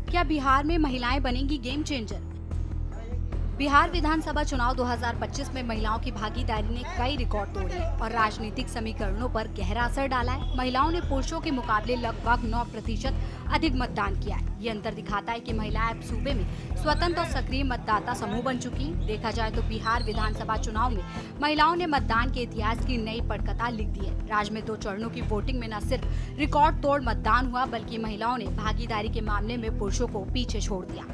क्या बिहार में महिलाएं बनेंगी गेम चेंजर? बिहार विधानसभा चुनाव 2025 में महिलाओं की भागीदारी ने कई रिकॉर्ड तोड़े हैं और राजनीतिक समीकरणों पर गहरा असर डाला है। महिलाओं ने पुरुषों के मुकाबले लगभग 9% अधिक मतदान किया है। ये अंतर दिखाता है कि महिलाएं अब सूबे में स्वतंत्र और सक्रिय मतदाता समूह बन चुकी हैं। देखा जाए तो बिहार विधानसभा चुनाव में महिलाओं ने मतदान के इतिहास की नई पटकथा लिख दी है। राज्य में 2 चरणों की वोटिंग में न सिर्फ रिकॉर्ड तोड़ मतदान हुआ, बल्कि महिलाओं ने भागीदारी के मामले में पुरुषों को पीछे छोड़ दिया।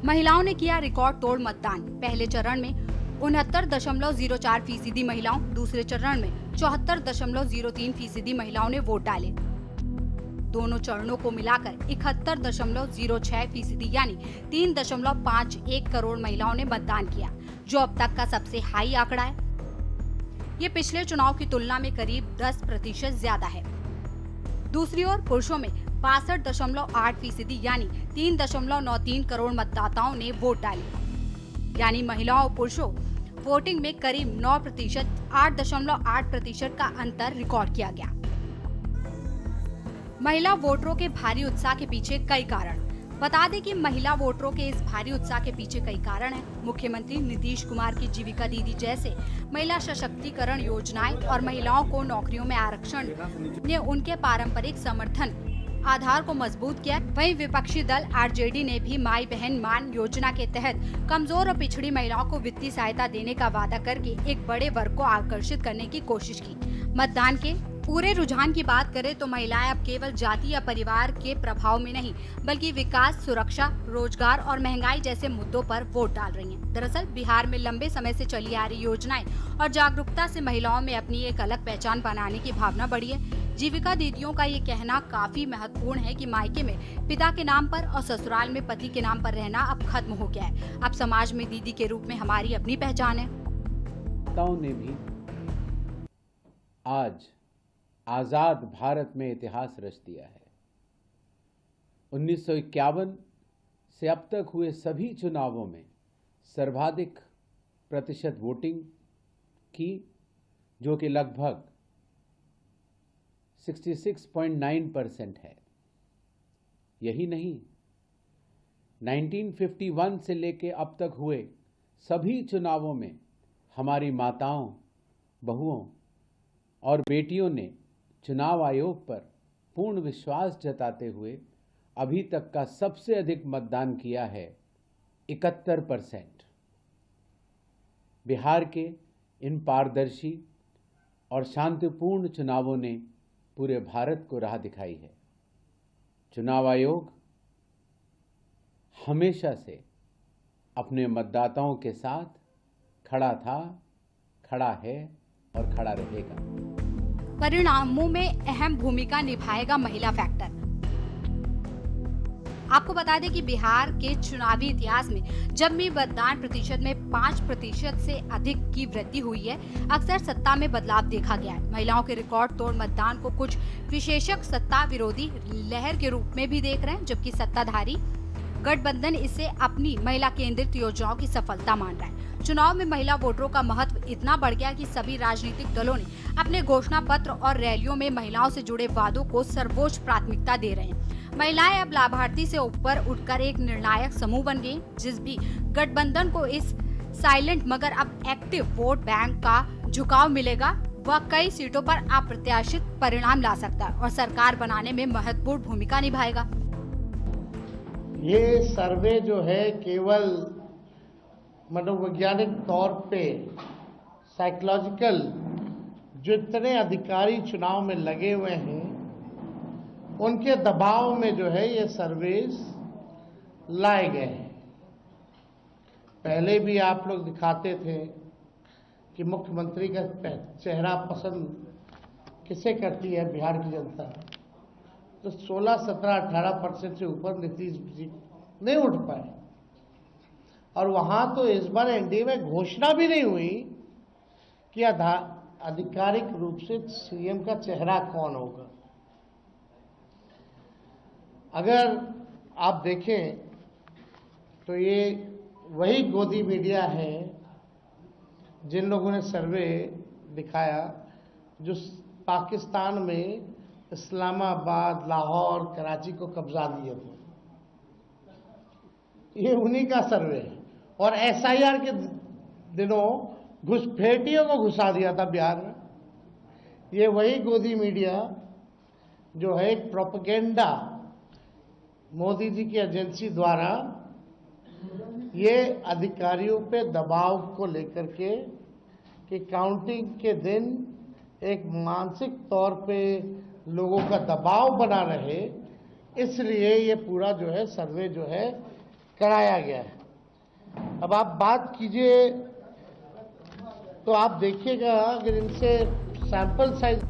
महिलाओं ने किया रिकॉर्ड तोड़ मतदान। पहले चरण में 69.04% महिलाओं, दूसरे चरण में 74.03% महिलाओं ने वोट डाले। दोनों चरणों को मिलाकर 71.06% यानी 3.51 करोड़ महिलाओं ने मतदान किया, जो अब तक का सबसे हाई आंकड़ा है। ये पिछले चुनाव की तुलना में करीब 10% ज्यादा है। दूसरी ओर पुरुषों में 62.8% यानी 3.93 करोड़ मतदाताओं ने वोट डाले, यानी महिलाओं और पुरुषों वोटिंग में करीब 9%, 8.8% का अंतर रिकॉर्ड किया गया। महिला वोटरों के भारी उत्साह के पीछे कई कारण। बता दें कि महिला वोटरों के इस भारी उत्साह के पीछे कई कारण हैं। मुख्यमंत्री नीतीश कुमार की जीविका दीदी जैसे महिला सशक्तिकरण योजनाएं और महिलाओं को नौकरियों में आरक्षण ने उनके पारंपरिक समर्थन आधार को मजबूत किया। वहीं विपक्षी दल आरजेडी ने भी माई बहन मान योजना के तहत कमजोर और पिछड़ी महिलाओं को वित्तीय सहायता देने का वादा करके एक बड़े वर्ग को आकर्षित करने की कोशिश की। मतदान के पूरे रुझान की बात करें तो महिलाएं अब केवल जाति या परिवार के प्रभाव में नहीं, बल्कि विकास, सुरक्षा, रोजगार और महंगाई जैसे मुद्दों पर वोट डाल रही हैं। दरअसल बिहार में लंबे समय से चली आ रही योजनाएं और जागरूकता से महिलाओं में अपनी एक अलग पहचान बनाने की भावना बढ़ी है। जीविका दीदियों का ये कहना काफी महत्वपूर्ण है कि मायके में पिता के नाम पर और ससुराल में पति के नाम पर रहना अब खत्म हो गया है। अब समाज में दीदी के रूप में हमारी अपनी पहचान है। ने भी आज आजाद भारत में इतिहास रच दिया है। 1951 से अब तक हुए सभी चुनावों में सर्वाधिक प्रतिशत वोटिंग की, जो कि लगभग 66.9% है। यही नहीं, 1951 से लेके अब तक हुए सभी चुनावों में हमारी माताओं, बहुओं और बेटियों ने चुनाव आयोग पर पूर्ण विश्वास जताते हुए अभी तक का सबसे अधिक मतदान किया है, 71%। बिहार के इन पारदर्शी और शांतिपूर्ण चुनावों ने पूरे भारत को राह दिखाई है। चुनाव आयोग हमेशा से अपने मतदाताओं के साथ खड़ा था, खड़ा है और खड़ा रहेगा। परिणामों में अहम भूमिका निभाएगा महिला फैक्टर। आपको बता दें कि बिहार के चुनावी इतिहास में जब भी मतदान प्रतिशत में 5% से अधिक की वृद्धि हुई है, अक्सर सत्ता में बदलाव देखा गया है। महिलाओं के रिकॉर्ड तोड़ मतदान को कुछ विशेषज्ञ सत्ता विरोधी लहर के रूप में भी देख रहे हैं, जबकि सत्ताधारी गठबंधन इसे अपनी महिला केंद्रित योजनाओं की सफलता मान रहा है। चुनाव में महिला वोटरों का महत्व इतना बढ़ गया कि सभी राजनीतिक दलों ने अपने घोषणा पत्र और रैलियों में महिलाओं से जुड़े वादों को सर्वोच्च प्राथमिकता दे रहे हैं। महिलाएं अब लाभार्थी से ऊपर उठकर एक निर्णायक समूह बन गई। जिस भी गठबंधन को इस साइलेंट मगर अब एक्टिव वोट बैंक का झुकाव मिलेगा, वह कई सीटों पर अप्रत्याशित परिणाम ला सकता है और सरकार बनाने में महत्वपूर्ण भूमिका निभाएगा। ये सर्वे जो है केवल मनोवैज्ञानिक तौर पे साइकोलॉजिकल, जो इतने अधिकारी चुनाव में लगे हुए हैं उनके दबाव में जो है ये सर्वेस लाए गए हैं। पहले भी आप लोग दिखाते थे कि मुख्यमंत्री का चेहरा पसंद किसे करती है बिहार की जनता, तो 16, 17, 18% से ऊपर नीतीश जी नहीं उठ पाए। और वहां तो इस बार एनडीए में घोषणा भी नहीं हुई कि आधिकारिक रूप से सीएम का चेहरा कौन होगा। अगर आप देखें तो ये वही गोदी मीडिया है जिन लोगों ने सर्वे दिखाया, जो पाकिस्तान में इस्लामाबाद, लाहौर, कराची को कब्जा दिए थे। ये उन्हीं का सर्वे है। और एसआईआर के दिनों घुसपैठियों को घुसा दिया था बिहार में। ये वही गोदी मीडिया जो है एक प्रोपेगेंडा मोदी जी की एजेंसी द्वारा ये अधिकारियों पे दबाव को लेकर के कि काउंटिंग के दिन एक मानसिक तौर पे लोगों का दबाव बना रहे, इसलिए ये पूरा जो है सर्वे जो है कराया गया है। अब आप बात कीजिए तो आप देखिएगा अगर इनसे सैंपल साइज।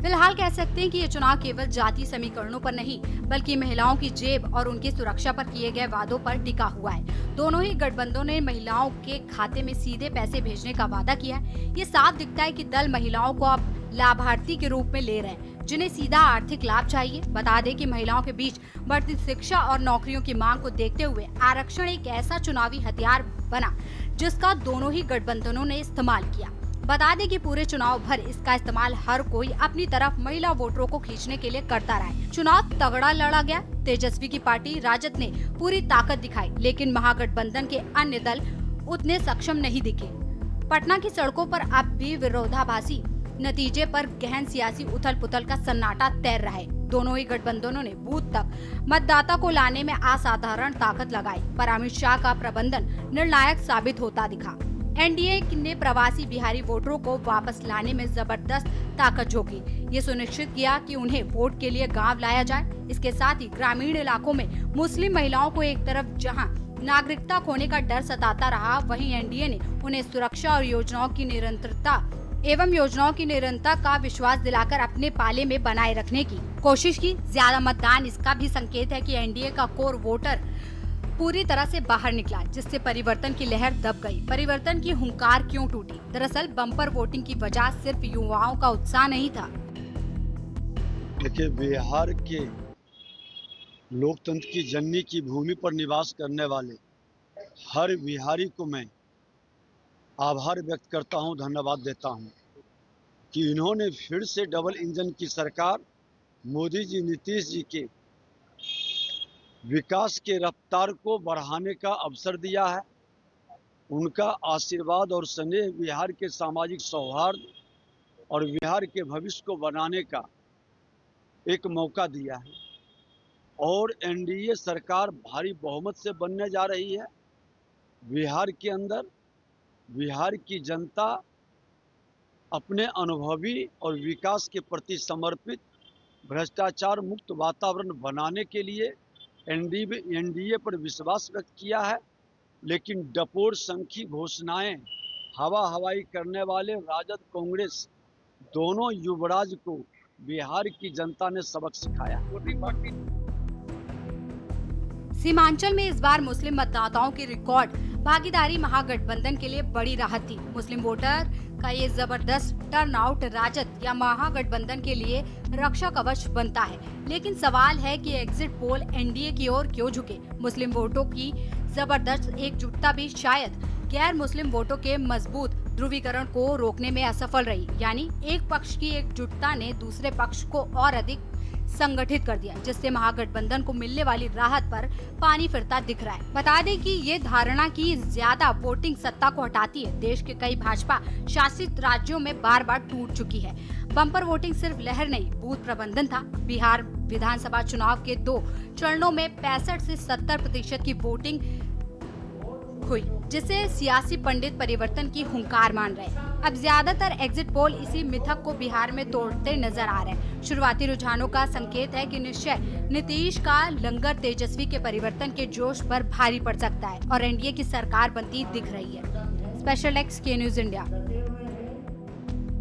फिलहाल कह सकते हैं कि ये चुनाव केवल जाति समीकरणों पर नहीं बल्कि महिलाओं की जेब और उनकी सुरक्षा पर किए गए वादों पर टिका हुआ है। दोनों ही गठबंधनों ने महिलाओं के खाते में सीधे पैसे भेजने का वादा किया है। ये साफ दिखता है कि दल महिलाओं को अब लाभार्थी के रूप में ले रहे हैं जिन्हें सीधा आर्थिक लाभ चाहिए। बता दें कि महिलाओं के बीच बढ़ती शिक्षा और नौकरियों की मांग को देखते हुए आरक्षण एक ऐसा चुनावी हथियार बना जिसका दोनों ही गठबंधनों ने इस्तेमाल किया। बता दें कि पूरे चुनाव भर इसका इस्तेमाल हर कोई अपनी तरफ महिला वोटरों को खींचने के लिए करता रहा है। चुनाव तगड़ा लड़ा गया। तेजस्वी की पार्टी राजद ने पूरी ताकत दिखाई, लेकिन महागठबंधन के अन्य दल उतने सक्षम नहीं दिखे। पटना की सड़कों पर अब भी विरोधाभासी नतीजे पर गहन सियासी उथल पुथल का सन्नाटा तैर रहा है। दोनों ही गठबंधनों ने बूथ तक मतदाता को लाने में असाधारण ताकत लगाई, पर अमित शाह का प्रबंधन निर्णायक साबित होता दिखा। एनडीए ने प्रवासी बिहारी वोटरों को वापस लाने में जबरदस्त ताकत झोंकी। ये सुनिश्चित किया कि उन्हें वोट के लिए गांव लाया जाए। इसके साथ ही ग्रामीण इलाकों में मुस्लिम महिलाओं को एक तरफ जहां नागरिकता खोने का डर सताता रहा, वहीं एनडीए ने उन्हें सुरक्षा और योजनाओं की निरंतरता का विश्वास दिलाकर अपने पाले में बनाए रखने की कोशिश की। ज्यादा मतदान इसका भी संकेत है कि एनडीए का कोर वोटर पूरी तरह से बाहर निकला, जिससे परिवर्तन की लहर दब गई। परिवर्तन की हुंकार क्यों टूटी? दरअसल बम्पर वोटिंग की वजह सिर्फ युवाओं का उत्साह नहीं था। देखिए, बिहार के लोकतंत्र की जननी की भूमि पर निवास करने वाले हर बिहारी को मैं आभार व्यक्त करता हूं, धन्यवाद देता हूं कि इन्होंने फिर से डबल इंजन की सरकार मोदी जी, नीतीश जी के विकास के रफ्तार को बढ़ाने का अवसर दिया है। उनका आशीर्वाद और स्नेह बिहार के सामाजिक सौहार्द और बिहार के भविष्य को बनाने का एक मौका दिया है। और एनडीए सरकार भारी बहुमत से बनने जा रही है। बिहार के अंदर बिहार की जनता अपने अनुभवी और विकास के प्रति समर्पित भ्रष्टाचार मुक्त वातावरण बनाने के लिए एनडीए पर विश्वास व्यक्त किया है। लेकिन डपोर संखी घोषणाएं हवाई करने वाले राजद कांग्रेस दोनों युवराज को बिहार की जनता ने सबक सिखाया। सीमांचल में इस बार मुस्लिम मतदाताओं की रिकॉर्ड भागीदारी महागठबंधन के लिए बड़ी राहत थी। मुस्लिम वोटर का ये जबरदस्त टर्नआउट राजद या महागठबंधन के लिए रक्षा कवच बनता है। लेकिन सवाल है कि एग्जिट पोल एनडीए की ओर क्यों झुके? मुस्लिम वोटों की जबरदस्त एकजुटता भी शायद गैर मुस्लिम वोटों के मजबूत ध्रुवीकरण को रोकने में असफल रही। यानी एक पक्ष की एकजुटता ने दूसरे पक्ष को और अधिक संगठित कर दिया, जिससे महागठबंधन को मिलने वाली राहत पर पानी फिरता दिख रहा है। बता दें कि ये धारणा की ज्यादा वोटिंग सत्ता को हटाती है देश के कई भाजपा शासित राज्यों में बार बार टूट चुकी है। बम्पर वोटिंग सिर्फ लहर नहीं, बूथ प्रबंधन था। बिहार विधानसभा चुनाव के 2 चरणों में 65 से 70% की वोटिंग हुई, जिसे सियासी पंडित परिवर्तन की हुंकार मान रहे। अब ज्यादातर एग्जिट पोल इसी मिथक को बिहार में तोड़ते नजर आ रहे हैं। शुरुआती रुझानों का संकेत है कि निश्चय नीतीश का लंगर तेजस्वी के परिवर्तन के जोश पर भारी पड़ सकता है और एनडीए की सरकार बनती दिख रही है। स्पेशल एक्स के न्यूज इंडिया।